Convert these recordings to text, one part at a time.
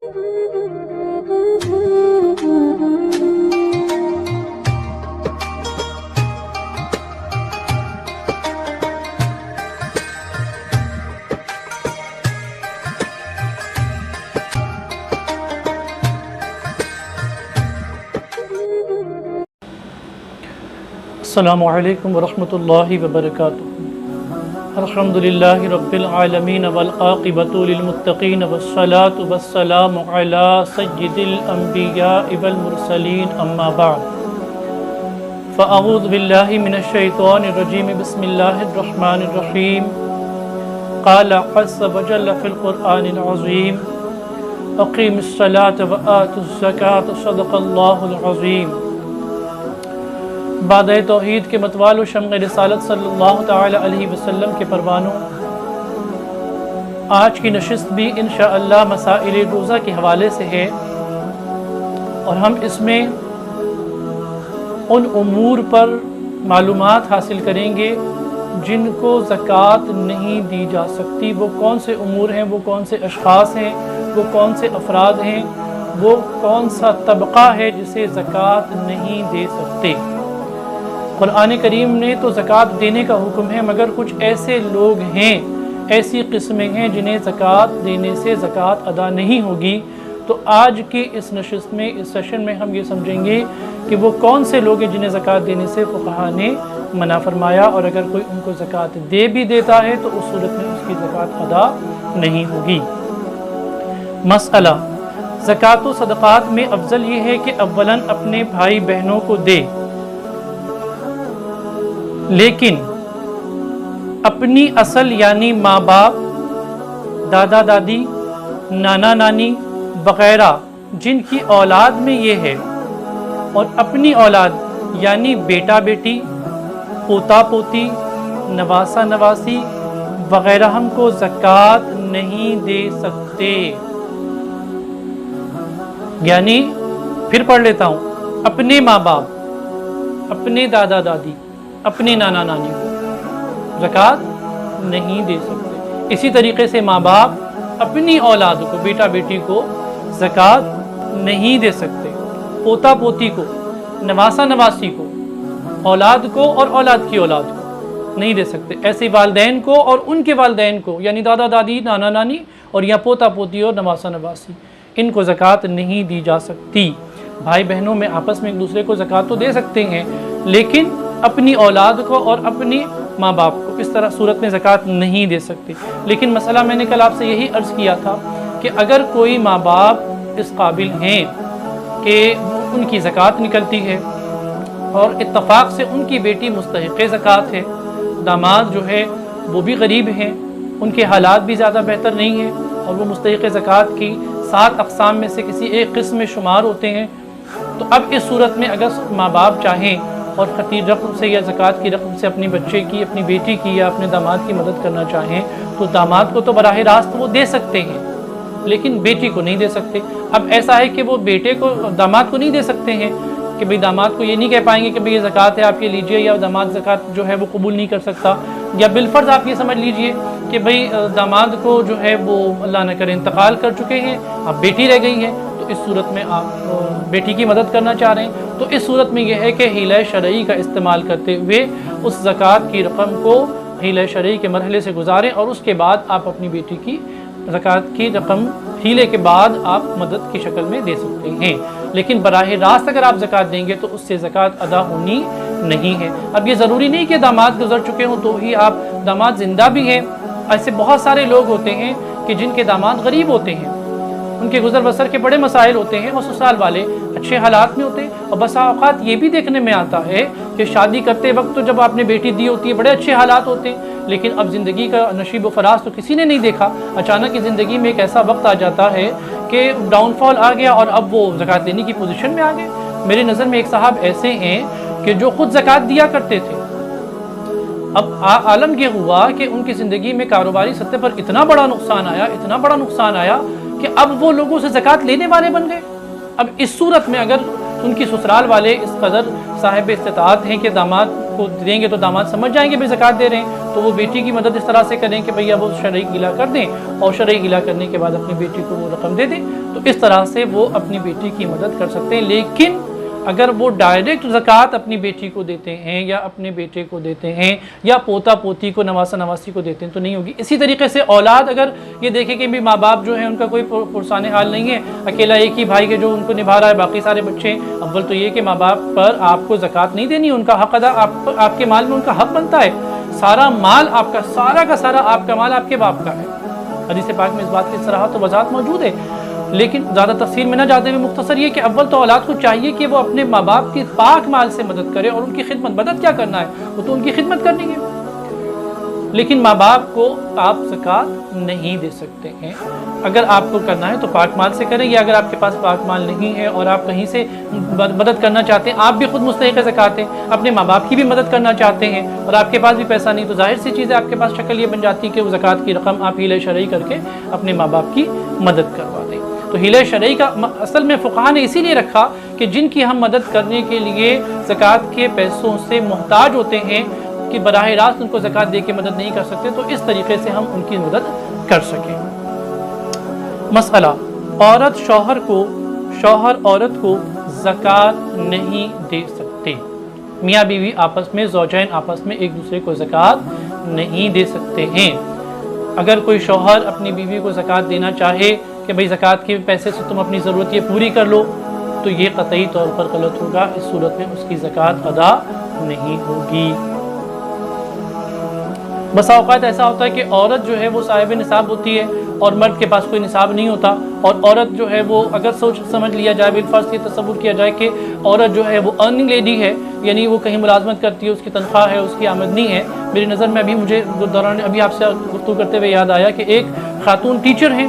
السلام علیکم ورحمۃ اللہ وبرکاتہ۔ الحمدللہ رب العالمین والعاقبۃ للمتقین والصلاۃ والسلام علی سید الانبیاء والمرسلین اما بعد فاعوذ باللہ من الشیطان الرجیم بسم اللہ الرحمن الرحیم قال عز وجل فی القرآن العظیم اقیم الصلاۃ وآت الزکاۃ صدق اللہ العظیم۔ بعد توحید کے متوال و شمع رسالت صلی اللہ تعالی علیہ وسلم کے پروانوں، آج کی نشست بھی انشاءاللہ مسائل روزہ کے حوالے سے ہے، اور ہم اس میں ان امور پر معلومات حاصل کریں گے جن کو زکوٰۃ نہیں دی جا سکتی۔ وہ کون سے امور ہیں، وہ کون سے اشخاص ہیں، وہ کون سے افراد ہیں، وہ کون سا طبقہ ہے جسے زکوٰۃ نہیں دے سکتے۔ قرآن کریم نے تو زکوٰۃ دینے کا حکم ہے، مگر کچھ ایسے لوگ ہیں، ایسی قسمیں ہیں جنہیں زکوٰۃ دینے سے زکوٰۃ ادا نہیں ہوگی۔ تو آج کی اس نشست میں، اس سیشن میں ہم یہ سمجھیں گے کہ وہ کون سے لوگ ہیں جنہیں زکوٰۃ دینے سے فقہا نے منع فرمایا، اور اگر کوئی ان کو زکوٰۃ دے بھی دیتا ہے تو اس صورت میں اس کی زکوٰۃ ادا نہیں ہوگی۔ مسئلہ: زکوٰۃ و صدقات میں افضل یہ ہے کہ اولاً اپنے بھائی بہنوں کو دے، لیکن اپنی اصل یعنی ماں باپ، دادا دادی، نانا نانی وغیرہ جن کی اولاد میں یہ ہے، اور اپنی اولاد یعنی بیٹا بیٹی، پوتا پوتی، نواسا نواسی وغیرہ ہم کو زکوٰۃ نہیں دے سکتے۔ یعنی پھر پڑھ لیتا ہوں، اپنے ماں باپ، اپنے دادا دادی، اپنے نانا نانی کو زکوٰۃ نہیں دے سکتے۔ اسی طریقے سے ماں باپ اپنی اولاد کو، بیٹا بیٹی کو زکوٰۃ نہیں دے سکتے، پوتا پوتی کو، نواسا نواسی کو، اولاد کو اور اولاد کی اولاد کو نہیں دے سکتے۔ ایسے والدین کو اور ان کے والدین کو، یعنی دادا دادی، نانا نانی اور یا پوتا پوتی اور نواسا نواسی، ان کو زکوٰۃ نہیں دی جا سکتی۔ بھائی بہنوں میں آپس میں ایک دوسرے کو زکوٰۃ تو دے سکتے ہیں، لیکن اپنی اولاد کو اور اپنی ماں باپ کو اس طرح صورت میں زکوٰۃ نہیں دے سکتے۔ لیکن مسئلہ میں نے کل آپ سے یہی عرض کیا تھا کہ اگر کوئی ماں باپ اس قابل ہیں کہ ان کی زکوٰۃ نکلتی ہے اور اتفاق سے ان کی بیٹی مستحق زکوٰۃ ہے، داماد جو ہے وہ بھی غریب ہیں، ان کے حالات بھی زیادہ بہتر نہیں ہیں، اور وہ مستحق زکوٰۃ کی 7 اقسام میں سے کسی ایک قسم میں شمار ہوتے ہیں، تو اب اس صورت میں اگر ماں باپ چاہیں اور خطیر رقم سے یا زکوٰۃ کی رقم سے اپنے بچے کی، اپنی بیٹی کی یا اپنے داماد کی مدد کرنا چاہیں تو داماد کو تو براہ راست وہ دے سکتے ہیں، لیکن بیٹی کو نہیں دے سکتے۔ اب ایسا ہے کہ وہ بیٹے کو، داماد کو نہیں دے سکتے ہیں کہ بھئی داماد کو یہ نہیں کہہ پائیں گے کہ بھئی یہ زکوٰۃ ہے آپ کے لیجئے، یا داماد زکوٰۃ جو ہے وہ قبول نہیں کر سکتا، یا بالفرض آپ یہ سمجھ لیجئے کہ بھئی داماد کو جو ہے وہ اللہ نہ کرے انتقال کر چکے ہیں، اب بیٹی رہ گئی ہے، تو اس صورت میں آپ بیٹی کی مدد کرنا چاہ رہے ہیں، تو اس صورت میں یہ ہے کہ حیلہ شرعی کا استعمال کرتے ہوئے اس زکوٰۃ کی رقم کو حیلہ شرعی کے مرحلے سے گزاریں، اور اس کے بعد آپ اپنی بیٹی کی زکوٰۃ کی رقم حیلے کے بعد آپ مدد کی شکل میں دے سکتے ہیں۔ لیکن براہ راست اگر آپ زکوٰۃ دیں گے تو اس سے زکوٰۃ ادا ہونی نہیں ہے۔ اب یہ ضروری نہیں کہ داماد گزر چکے ہوں تو ہی آپ، داماد زندہ بھی ہیں، ایسے بہت سارے لوگ ہوتے ہیں کہ جن کے داماد غریب ہوتے ہیں، ان کے گزر بسر کے بڑے مسائل ہوتے ہیں، اور سسرال والے اچھے حالات میں ہوتے ہیں، اور بسا اوقات یہ بھی دیکھنے میں آتا ہے کہ شادی کرتے وقت تو جب آپ نے بیٹی دی ہوتی ہے بڑے اچھے حالات ہوتے ہیں، لیکن اب زندگی کا نشیب و فراز تو کسی نے نہیں دیکھا، اچانک کی زندگی میں ایک ایسا وقت آ جاتا ہے کہ ڈاؤن فال آ گیا اور اب وہ زکوٰۃ دینے کی پوزیشن میں آ گئے۔ میرے نظر میں ایک صاحب ایسے ہیں کہ جو خود زکوٰۃ دیا کرتے تھے، اب عالم یہ ہوا کہ ان کی زندگی میں کاروباری سطح پر اتنا بڑا نقصان آیا کہ اب وہ لوگوں سے زکوٰۃ لینے والے بن گئے۔ اب اس صورت میں اگر ان کی سسرال والے اس قدر صاحب استطاعت ہیں کہ داماد کو دیں گے تو داماد سمجھ جائیں گے بھی زکوٰۃ دے رہے ہیں، تو وہ بیٹی کی مدد اس طرح سے کریں کہ بھئی اب وہ شرعی گلا کر دیں اور شرعی گلا کرنے کے بعد اپنی بیٹی کو وہ رقم دے دیں، تو اس طرح سے وہ اپنی بیٹی کی مدد کر سکتے ہیں۔ لیکن اگر وہ ڈائریکٹ زکوٰۃ اپنی بیٹی کو دیتے ہیں یا اپنے بیٹے کو دیتے ہیں یا پوتا پوتی کو، نواسا نواسی کو دیتے ہیں تو نہیں ہوگی۔ اسی طریقے سے اولاد اگر یہ دیکھے کہ بھی ماں باپ جو ہیں ان کا کوئی پرسان حال نہیں ہے، اکیلا ایک ہی بھائی کے جو ان کو نبھا رہا ہے، باقی سارے بچے ہیں، اول تو یہ کہ ماں باپ پر آپ کو زکوٰۃ نہیں دینی، ان کا حق ادا آپ کے مال میں ان کا حق بنتا ہے، سارا مال آپ کا، سارا کا سارا آپ کا مال آپ کے باپ کا ہے۔ حدیث پاک میں اس بات کی صراحت و وضاحت موجود ہے۔ لیکن زیادہ تفصیل میں نہ جاتے ہوئے مختصر یہ کہ اول تو اولاد کو چاہیے کہ وہ اپنے ماں باپ کی پاک مال سے مدد کرے اور ان کی خدمت، مدد کیا کرنا ہے، وہ تو ان کی خدمت کرنی ہے، لیکن ماں باپ کو آپ زکوٰۃ نہیں دے سکتے ہیں۔ اگر آپ کو کرنا ہے تو پاک مال سے کریں، یا اگر آپ کے پاس پاک مال نہیں ہے اور آپ کہیں سے مدد کرنا چاہتے ہیں، آپ بھی خود مستحق زکوٰۃ ہیں، اپنے ماں باپ کی بھی مدد کرنا چاہتے ہیں اور آپ کے پاس بھی پیسہ نہیں، تو ظاہر سی چیز ہے آپ کے پاس شکل یہ بن جاتی ہے کہ وہ زکوٰۃ کی رقم آپ ہیلہ شرعی کر کے اپنے ماں باپ کی مدد کروا دیں۔ تو ہیلہ شرعی کا اصل میں فقہا نے اسی لیے رکھا کہ جن کی ہم مدد کرنے کے لیے زکوٰۃ کے پیسوں سے محتاج ہوتے ہیں کہ براہ راست ان کو زکوٰۃ دے کے مدد نہیں کر سکتے، تو اس طریقے سے ہم ان کی مدد کر سکیں۔ مسئلہ، شوہر عورت کو زکوٰۃ نہیں دے سکتے۔ میاں بیوی آپس میں، زوجین آپس میں ایک دوسرے کو زکوٰۃ نہیں دے سکتے ہیں۔ اگر کوئی شوہر اپنی بیوی کو زکوٰۃ دینا چاہے کہ بھئی زکوٰۃ کے پیسے سے تم اپنی ضرورت یہ پوری کر لو، تو یہ قطعی طور پر غلط ہوگا، اس صورت میں اس کی زکوٰۃ ادا نہیں ہوگی۔ بسا اوقات ایسا ہوتا ہے کہ عورت جو ہے وہ صاحب نصاب ہوتی ہے اور مرد کے پاس کوئی نصاب نہیں ہوتا، اور عورت جو ہے وہ اگر سوچ سمجھ لیا جائے، بالفرض یہ تصور کیا جائے کہ عورت جو ہے وہ ارننگ لیڈی ہے، یعنی وہ کہیں ملازمت کرتی ہے، اس کی تنخواہ ہے، اس کی آمدنی ہے۔ میری نظر میں مجھے دوران ابھی آپ سے گفتگو کرتے ہوئے یاد آیا کہ ایک خاتون ٹیچر ہیں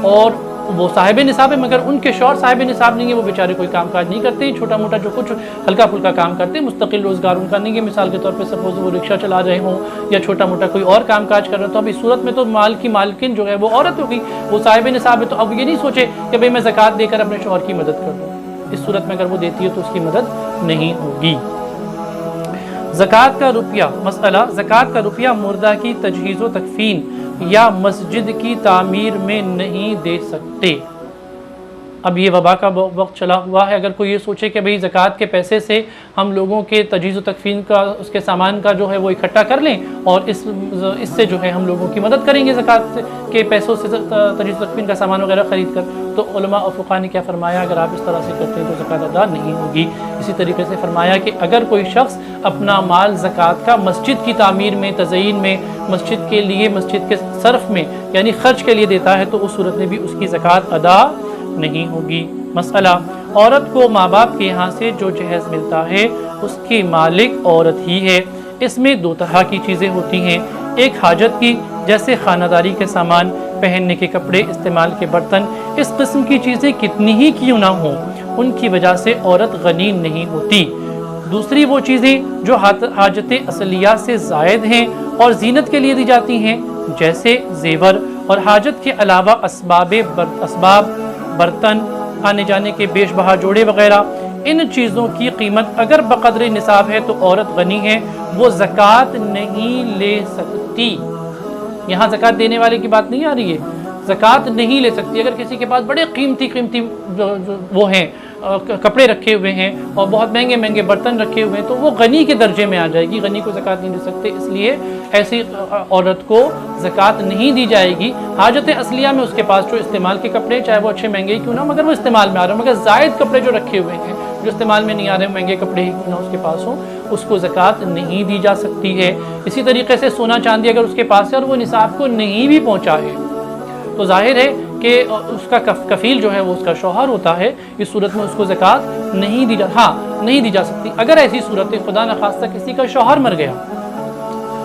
اور وہ صاحب نصاب ہے، مگر ان کے شوہر صاحب نصاب نہیں ہے، وہ بیچارے کوئی کام کاج نہیں کرتے، چھوٹا موٹا جو کچھ ہلکا پھلکا کام کرتے ہیں، مستقل روزگار ان کا نہیں ہے۔ مثال کے طور پہ سپوز وہ رکشہ چلا رہے ہوں یا چھوٹا موٹا کوئی اور کام کاج کر رہے ہوں، تو اب اس صورت میں تو مال کی مالکن جو ہے وہ عورت ہوگی، وہ صاحب نصاب ہے، تو اب یہ نہیں سوچے کہ بھئی میں زکوٰۃ دے کر اپنے شوہر کی مدد کر دوں۔ اس صورت میں اگر وہ دیتی ہے تو اس کی مدد نہیں ہوگی۔ زکوٰۃ کا روپیہ، مسئلہ، زکوٰۃ کا روپیہ مردہ کی تجہیز و تکفین یا مسجد کی تعمیر میں نہیں دے سکتے۔ اب یہ وبا کا وقت چلا ہوا ہے، اگر کوئی یہ سوچے کہ بھئی زکوٰۃ کے پیسے سے ہم لوگوں کے تجہیز و تکفین کا، اس کے سامان کا جو ہے وہ اکٹھا کر لیں اور اس سے جو ہے ہم لوگوں کی مدد کریں گے زکوٰۃ کے پیسوں سے تجہیز و تکفین کا سامان وغیرہ خرید کر، تو علماء اور فقہا نے کیا فرمایا، اگر آپ اس طرح سے کرتے ہیں تو زکوٰۃ ادا نہیں ہوگی۔ اسی طریقے سے فرمایا کہ اگر کوئی شخص اپنا مال زکوٰۃ کا مسجد کی تعمیر میں، تزئین میں، مسجد کے لیے، مسجد کے صرف میں یعنی خرچ کے لیے دیتا ہے، تو اس صورت میں بھی اس کی زکوٰۃ ادا نہیں ہوگی۔ مسئلہ، عورت کو ماں باپ کے یہاں سے جو جہیز ملتا ہے اس کی مالک عورت ہی ہے۔ اس میں دو طرح کی چیزیں ہوتی ہیں، ایک حاجت کی جیسے خانہ داری کے سامان، پہننے کے کپڑے، استعمال کے برتن، اس قسم کی چیزیں کتنی ہی کیوں نہ ہوں ان کی وجہ سے عورت غنی نہیں ہوتی۔ دوسری وہ چیزیں جو حاجت اصلیہ سے زائد ہیں اور زینت کے لیے دی جاتی ہیں، جیسے زیور، اور حاجت کے علاوہ اسباب، برتن، آنے جانے کے بیش بہا جوڑے وغیرہ، ان چیزوں کی قیمت اگر بقدر نصاب ہے تو عورت غنی ہے، وہ زکوٰۃ نہیں لے سکتی۔ یہاں زکوٰۃ دینے والے کی بات نہیں آ رہی ہے، زکوٰۃ نہیں لے سکتی۔ اگر کسی کے پاس بڑے قیمتی وہ ہیں، کپڑے رکھے ہوئے ہیں اور بہت مہنگے مہنگے برتن رکھے ہوئے ہیں، تو وہ غنی کے درجے میں آ جائے گی، غنی کو زکوٰۃ نہیں دے سکتے، اس لیے ایسی عورت کو زکوٰۃ نہیں دی جائے گی۔ حاجت اصلیہ میں اس کے پاس جو استعمال کے کپڑے، چاہے وہ اچھے مہنگے کیوں نہ، مگر وہ استعمال میں آ رہے ہیں، مگر زائد کپڑے جو رکھے ہوئے ہیں جو استعمال میں نہیں آ رہے ہیں، مہنگے کپڑے ہی کیوں نہ اس کے پاس ہوں، اس کو زکوٰۃ نہیں دی جا سکتی ہے۔ اسی طریقے سے سونا چاندی اگر اس کے پاس ہے اور وہ نصاب کو نہیں بھی پہنچا ہے، تو ظاہر ہے کہ اس کا کفیل جو ہے وہ اس کا شوہر ہوتا ہے، اس صورت میں اس کو زکوٰۃ نہیں دی جا سکتی۔ اگر ایسی صورت خدا نخواستہ کسی کا شوہر مر گیا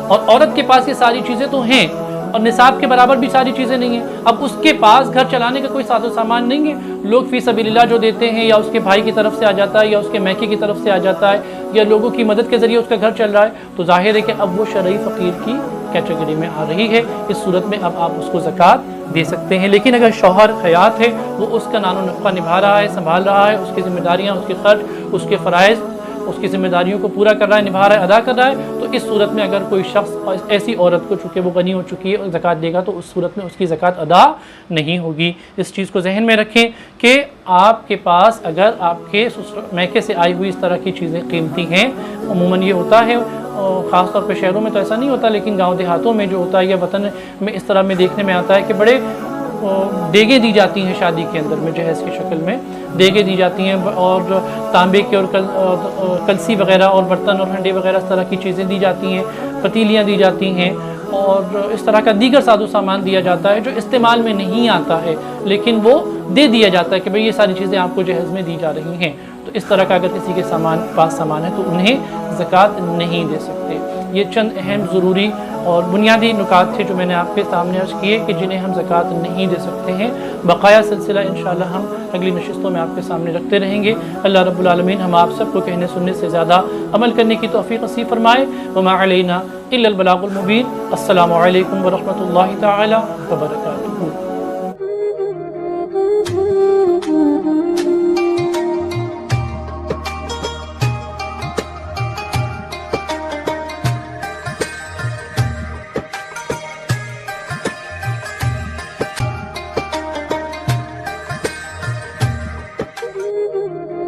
اور عورت کے پاس یہ ساری چیزیں تو ہیں اور نصاب کے برابر بھی ساری چیزیں نہیں ہیں، اب اس کے پاس گھر چلانے کا کوئی ساز و سامان نہیں ہے، لوگ فی سبیل اللہ جو دیتے ہیں یا اس کے بھائی کی طرف سے آ جاتا ہے یا اس کے میکے کی طرف سے آ جاتا ہے یا لوگوں کی مدد کے ذریعے اس کا گھر چل رہا ہے، تو ظاہر ہے کہ اب وہ شرعی فقیر کی کیٹیگری میں آ رہی ہے۔ اس صورت میں اب آپ اس کو زکوٰۃ دے سکتے ہیں، لیکن اگر شوہر حیات ہے، وہ اس کا نان و نفقہ نبھا رہا ہے، سنبھال رہا ہے، اس کی ذمہ داریاں، اس کے خرچ، اس کے فرائض اس کی ذمہ داریوں کو پورا کر رہا ہے، نبھا رہا ہے، ادا کر رہا ہے، تو اس صورت میں اگر کوئی شخص ایسی عورت کو چونکہ وہ غنی ہو چکی ہے زکوٰۃ دے گا تو اس صورت میں اس کی زکوٰۃ ادا نہیں ہوگی۔ اس چیز کو ذہن میں رکھیں کہ آپ کے پاس اگر آپ کے میکے سے آئی ہوئی اس طرح کی چیزیں قیمتی ہیں، عموماً یہ ہوتا ہے، خاص طور پہ شہروں میں تو ایسا نہیں ہوتا، لیکن گاؤں دیہاتوں میں جو ہوتا ہے یا وطن میں اس طرح میں دیکھنے میں آتا ہے کہ بڑے دیگیں دی جاتی ہیں شادی کے اندر میں، جہیز کی شکل میں دیگیں دی جاتی ہیں، اور تانبے کے اور کلسی وغیرہ اور برتن اور ہنڈے وغیرہ اس طرح کی چیزیں دی جاتی ہیں، پتیلیاں دی جاتی ہیں، اور اس طرح کا دیگر ساز و سامان دیا جاتا ہے جو استعمال میں نہیں آتا ہے، لیکن وہ دے دیا جاتا ہے کہ بھئی یہ ساری چیزیں آپ کو جہیز میں دی جا رہی ہیں۔ تو اس طرح کا اگر کسی کے پاس سامان ہے تو انہیں زکوٰۃ نہیں دے سکتے۔ یہ چند اہم ضروری اور بنیادی نکات تھے جو میں نے آپ کے سامنے عرض کیے کہ جنہیں ہم زکوٰۃ نہیں دے سکتے ہیں۔ بقایا سلسلہ انشاءاللہ ہم اگلی نشستوں میں آپ کے سامنے رکھتے رہیں گے۔ اللہ رب العالمین ہم آپ سب کو کہنے سننے سے زیادہ عمل کرنے کی توفیق نصیب فرمائے۔ وما علینا الا البلاغ المبین۔ السلام علیکم ورحمۃ اللہ تعالی وبرکاتہ۔